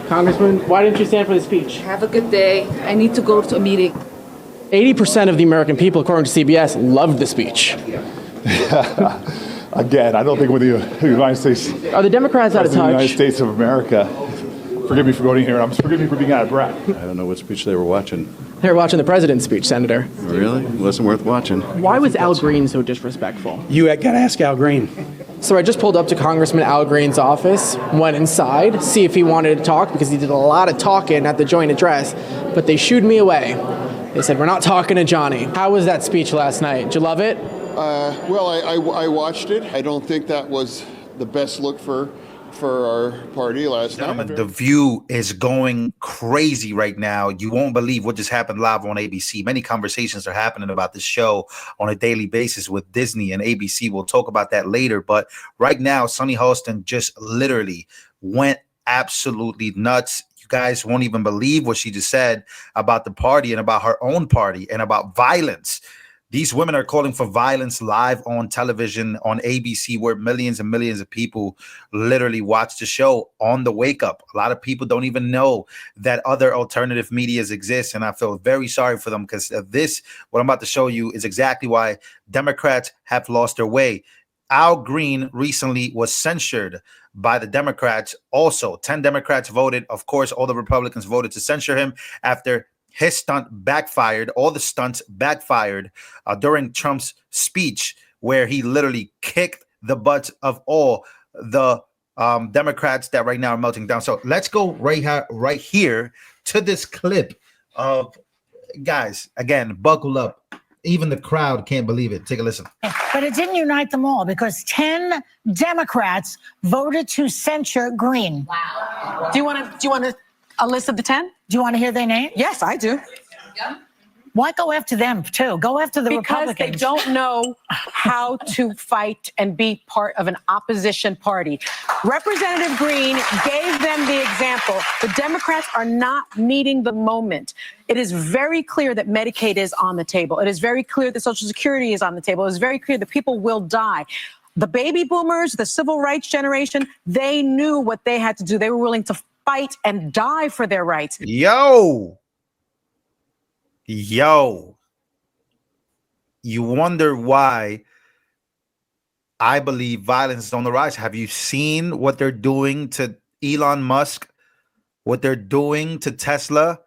Congressman, why didn't you stand for the speech? Have a good day. I need to go to a meeting. 80% of the American people, according to CBS, loved the speech. Again, I don't think with the United States... Are the Democrats out of touch? The United States of America. Forgive me for going here. Forgive me for being out of breath. I don't know what speech they were watching. They were watching the president's speech, Senator. Really? It wasn't worth watching. Why was Al Green so disrespectful? You got to ask Al Green. So I just pulled up to Congressman Al Green's office, went inside, see if he wanted to talk, because he did a lot of talking at the joint address, but they shooed me away. They said, we're not talking to Johnny. How was that speech last night? Did you love it? Well, I watched it. I don't think that was the best look for our party last night. The View is going crazy right now. You won't believe what just happened live on ABC. Many conversations are happening about this show on a daily basis with Disney and ABC. We'll talk about that later. But right now, Sunny Hostin just literally went absolutely nuts. You guys won't even believe what she just said about the party and about her own party and about violence. These women are calling for violence live on television on ABC, where millions and millions of people literally watch the show on the wake up. A lot of people don't even know that other alternative medias exist. And I feel very sorry for them, because this, what I'm about to show you, is exactly why Democrats have lost their way. Al Green recently was censured by the Democrats. Also, 10 Democrats voted. Of course, all the Republicans voted to censure him after his stunt backfired. All the stunts backfired during Trump's speech, where he literally kicked the butts of all the Democrats that right now are melting down. So let's go right here to this clip of, guys, again, buckle up. Even the crowd can't believe it. Take a listen. But it didn't unite them all, because 10 Democrats voted to censure Green. Wow. Do you want a list of the 10? Do you want to hear their names? Yes, I do. Yeah. Why go after them too? Go after the Republicans. Because they don't know how to fight and be part of an opposition party. Representative Green gave them the example. The Democrats are not meeting the moment. It is very clear that Medicaid is on the table. It is very clear that Social Security is on the table. It is very clear that people will die. The baby boomers, the civil rights generation, they knew what they had to do. They were willing to fight and die for their rights. Yo, you wonder why I believe violence is on the rise. Have you seen what they're doing to Elon Musk? What they're doing to Tesla?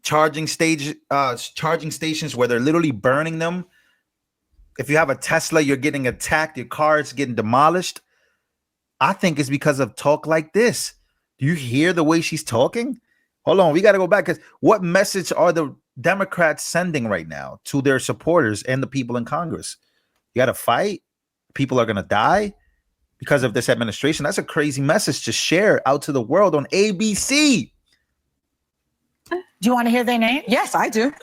Charging stations where they're literally burning them. If you have a Tesla, you're getting attacked. Your car is getting demolished. I think it's because of talk like this. Do you hear the way she's talking? Hold on, we got to go back, because what message are the Democrats sending right now to their supporters and the people in Congress? You got to fight. People are going to die because of this administration. That's a crazy message to share out to the world on ABC. Do you want to hear their names? Yes, I do.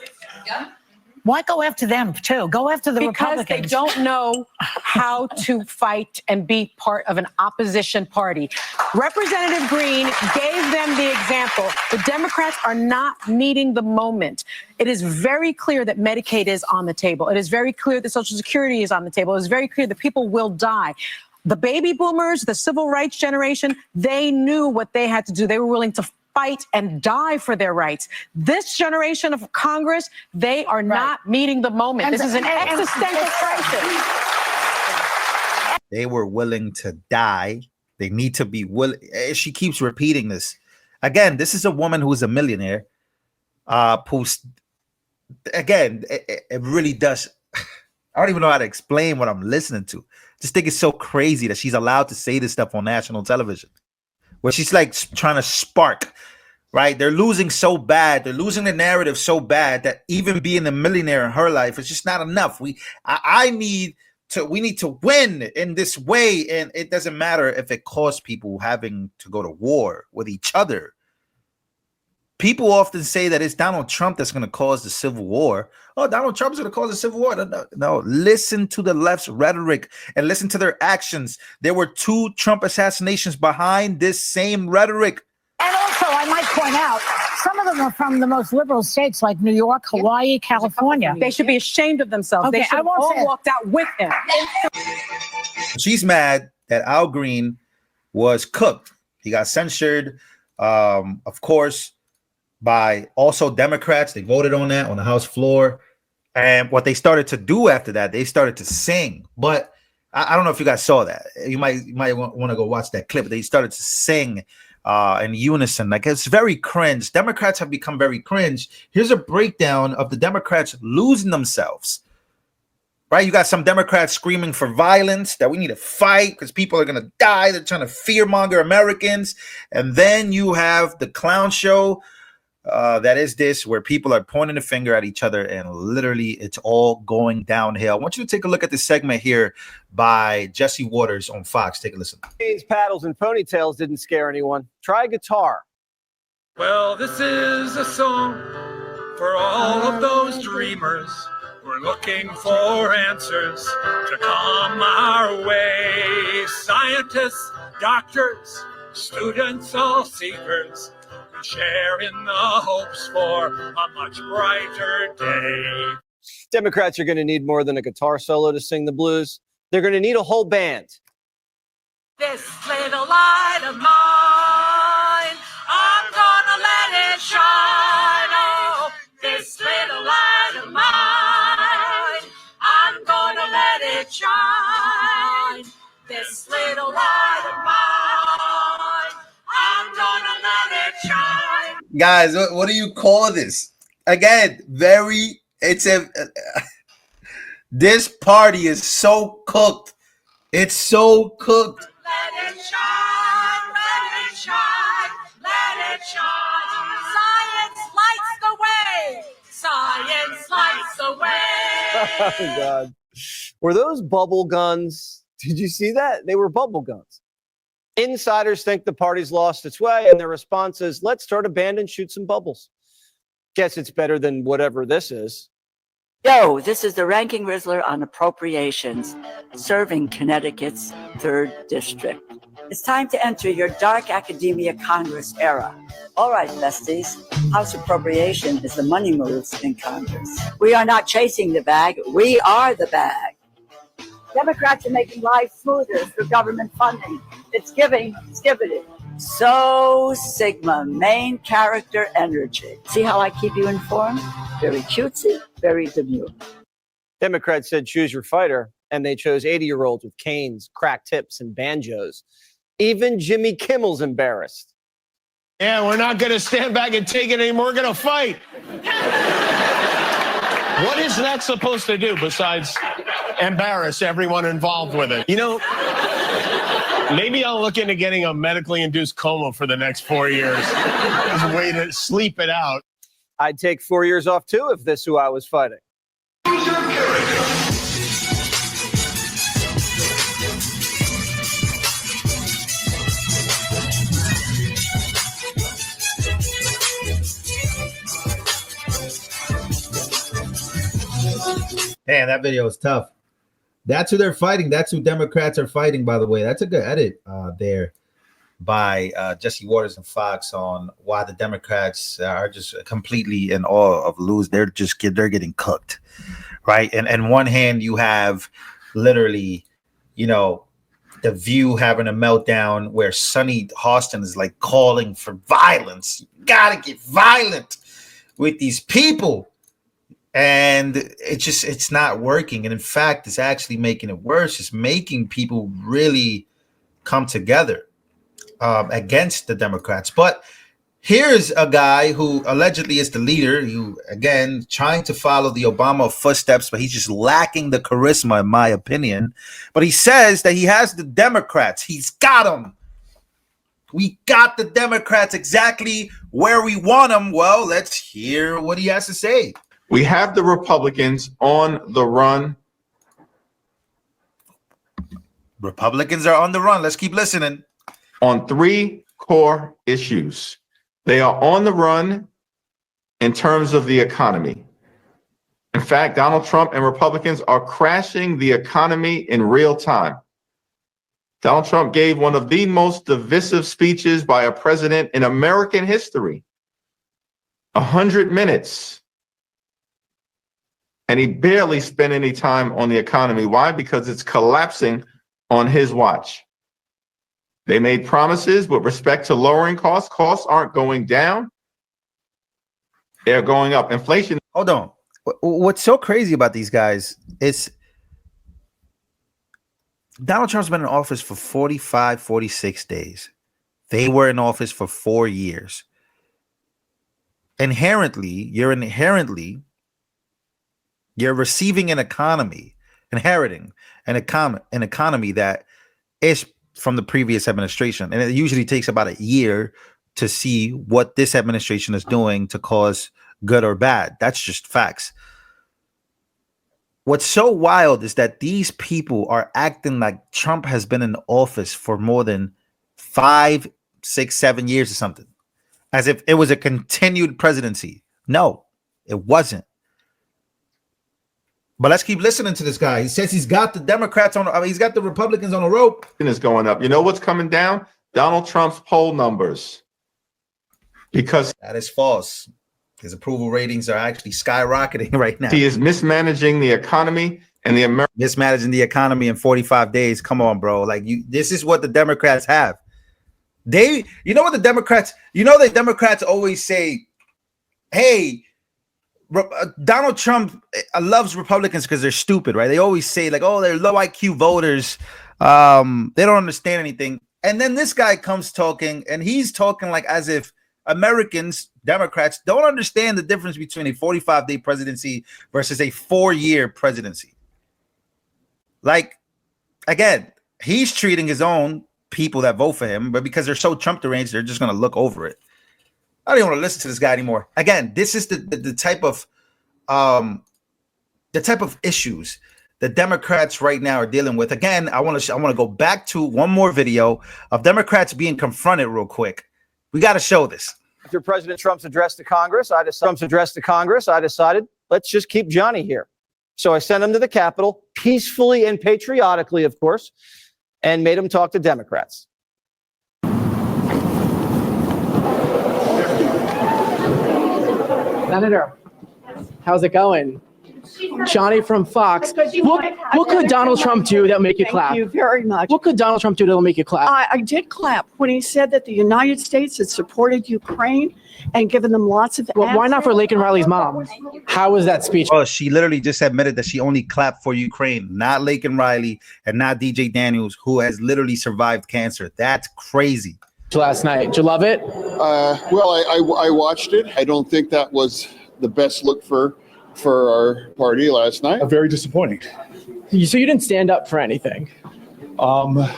Yeah. Why go after them too? Go after the Republicans. Because they don't know how to fight and be part of an opposition party. Representative Green gave them the example. The Democrats are not meeting the moment. It is very clear that Medicaid is on the table. It is very clear that Social Security is on the table. It is very clear that people will die. The baby boomers, the civil rights generation, they knew what they had to do. They were willing to fight and die for their rights. This generation of Congress, they are not meeting the moment. This is an existential crisis. They were willing to die. They need to be willing. She keeps repeating this. Again, this is a woman who is a millionaire. Again, it really does. I don't even know how to explain what I'm listening to. Just think it's so crazy that she's allowed to say this stuff on national television, where she's like trying to spark, right? They're losing so bad. They're losing the narrative so bad that even being a millionaire in her life is just not enough. We need to win in this way. And it doesn't matter if it costs people having to go to war with each other. People often say that it's Donald Trump that's going to cause the Civil War. Oh, Donald Trump's going to cause the Civil War. No, listen to the left's rhetoric and listen to their actions. There were 2 Trump assassinations behind this same rhetoric. And also, I might point out, some of them are from the most liberal states like New York, Hawaii, California. They should be ashamed of themselves. Okay, they should have all walked out with him. She's mad that Al Green was cooked. He got censured of course, by also Democrats. They voted on that on the House floor. And what they started to do after that, they started to sing. But I don't know if you guys saw that. You might want to go watch that clip. They started to sing in unison. Like, it's very cringe. Democrats have become very cringe. Here's a breakdown of the Democrats losing themselves. Right? You got some Democrats screaming for violence, that we need to fight because people are going to die. They're trying to fearmonger Americans. And then you have the clown show that is this, where people are pointing the finger at each other, and literally it's all going downhill. I want you to take a look at this segment here by Jesse Waters on Fox. Take a listen. These paddles and ponytails didn't scare anyone. Try guitar. Well, this is a song for all of those dreamers. We're looking for answers to come our way. Scientists, doctors, students, all seekers, share in the hopes for a much brighter day. Democrats are going to need more than a guitar solo to sing the blues. They're going to need a whole band. This little light of mine, I'm gonna let it shine. Oh, this little light of mine, I'm gonna let it shine. This little light of mine, I'm gonna let it shine. Guys, what do you call this? Again, this party is so cooked. It's so cooked. Let it shine, let it shine, let it shine. Science lights the way. Science lights the way. Oh, God. Were those bubble guns? Did you see that? They were bubble guns. Insiders think the party's lost its way, and their response is, let's start a band and shoot some bubbles. Guess it's better than whatever this is. Yo, this is the ranking Rizzler on appropriations, serving Connecticut's 3rd District. It's time to enter your dark academia Congress era. All right, besties, House appropriation is the money moves in Congress. We are not chasing the bag, we are the bag. Democrats are making life smoother through government funding. It's giving, it's giving. So Sigma, main character energy. See how I keep you informed? Very cutesy, very demure. Democrats said choose your fighter, and they chose 80-year-olds with canes, cracked tips, and banjos. Even Jimmy Kimmel's embarrassed. Yeah, we're not going to stand back and take it anymore. We're going to fight. What is that supposed to do besides embarrass everyone involved with it? You know, maybe I'll look into getting a medically induced coma for the next 4 years. As a way to sleep it out. I'd take 4 years off, too, if this who I was fighting. Man, that video is tough. That's who they're fighting. That's who Democrats are fighting, by the way. That's a good edit there by Jesse Waters and Fox on why the Democrats are just completely in awe of lose. They're getting cooked, right? And on one hand, you have literally, The View having a meltdown where Sonny Hostin is like calling for violence. You gotta get violent with these people. And it's not working. And in fact, it's actually making it worse. It's making people really come together against the Democrats. But here's a guy who allegedly is the leader, who, again, trying to follow the Obama footsteps, but he's just lacking the charisma, in my opinion. But he says that he has the Democrats. He's got them. We got the Democrats exactly where we want them. Well, let's hear what he has to say. We have the Republicans on the run. Republicans are on the run. Let's keep listening. On 3 core issues. They are on the run in terms of the economy. In fact, Donald Trump and Republicans are crashing the economy in real time. Donald Trump gave one of the most divisive speeches by a president in American history. 100 minutes. And he barely spent any time on the economy. Why? Because it's collapsing on his watch. They made promises with respect to lowering costs. Costs aren't going down. They're going up. Inflation. Hold on. What's so crazy about these guys is Donald Trump's been in office for 45, 46 days. They were in office for 4 years. Inherently, you're receiving an economy, inheriting an economy that is from the previous administration. And it usually takes about a year to see what this administration is doing to cause good or bad. That's just facts. What's so wild is that these people are acting like Trump has been in office for more than 5, 6, 7 years or something, as if it was a continued presidency. No, it wasn't. But let's keep listening to this guy. He says he's got the Democrats he's got the Republicans on a rope. Is going up. You know what's coming down? Donald Trump's poll numbers. Because that is false. His approval ratings are actually skyrocketing right now. He is mismanaging the economy and mismanaging the economy in 45 days. Come on, bro. Like this is what the Democrats have. The Democrats always say, hey, Donald Trump loves Republicans because they're stupid, right? They always say like, oh, they're low IQ voters. They don't understand anything. And then this guy comes talking and he's talking like as if Americans, Democrats, don't understand the difference between a 45-day presidency versus a 4-year presidency. Like, again, he's treating his own people that vote for him, but because they're so Trump deranged, they're just going to look over it. I don't even want to listen to this guy anymore. Again, this is the type of issues the Democrats right now are dealing with. Again, I want to go back to one more video of Democrats being confronted real quick. We got to show this. After President Trump's address to Congress, I decided, let's just keep Johnny here. So I sent him to the Capitol, peacefully and patriotically, of course, and made him talk to Democrats. Senator, how's it going? Johnny from Fox. What could Donald Trump do that'll make you clap? Thank you very much. What could Donald Trump do that'll make you clap? I did clap when he said that the United States had supported Ukraine and given them lots of. Well, why not for Laken Riley's mom? How was that speech? Oh, she literally just admitted that she only clapped for Ukraine, not Laken Riley and not DJ Daniels, who has literally survived cancer. That's crazy. Last night, did you love it? Well, I watched it. I don't think that was the best look for our party last night. Very disappointing. So you didn't stand up for anything? The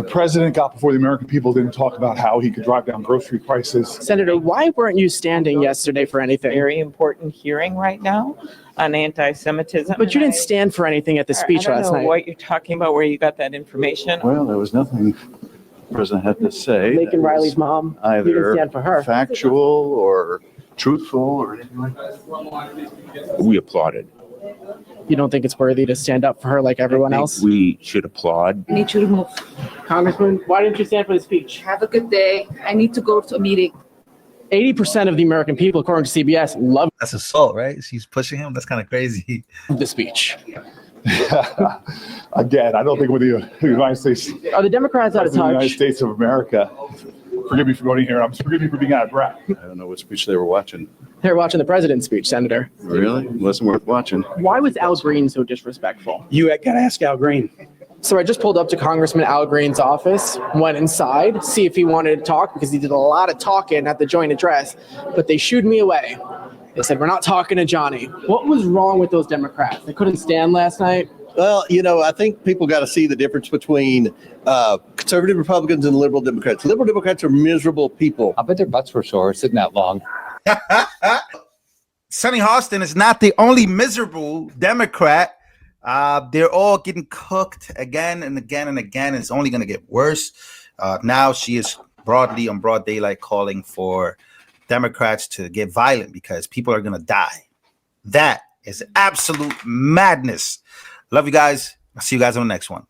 president got before the American people, didn't talk about how he could drive down grocery prices. Senator, why weren't you standing yesterday for anything? Very important hearing right now on anti-Semitism. But you didn't stand for anything at the speech last night. I don't know what you're talking about, where you got that information. Well, there was nothing the president had to say. Laken Riley's mom, you didn't stand for her. Factual or truthful or anything like that. We applauded. You don't think it's worthy to stand up for her like everyone else? We should applaud. I need you to move. Congressman, why didn't you stand for the speech? Have a good day. I need to go to a meeting. 80% of the American people, according to CBS, love. That's assault, right? She's pushing him. That's kind of crazy. The speech. Again, I don't think with the United States. Are the Democrats out of touch? The United States of America. Forgive me for going here. Forgive me for being out of breath. I don't know what speech they were watching. They were watching the president's speech, Senator. Really? It wasn't worth watching. Why was Al Green so disrespectful? You got to ask Al Green. So I just pulled up to Congressman Al Green's office, went inside, see if he wanted to talk, because he did a lot of talking at the joint address, but they shooed me away. They said, we're not talking to Johnny. What was wrong with those Democrats? They couldn't stand last night? Well, I think people got to see the difference between conservative Republicans and liberal Democrats. Liberal Democrats are miserable people. I bet their butts were sore sitting that long. Sonny Hostin is not the only miserable Democrat. They're all getting cooked again and again and again. It's only going to get worse. Now she is broadly on broad daylight calling for Democrats to get violent because people are going to die. That is absolute madness. Love you guys. I'll see you guys on the next one.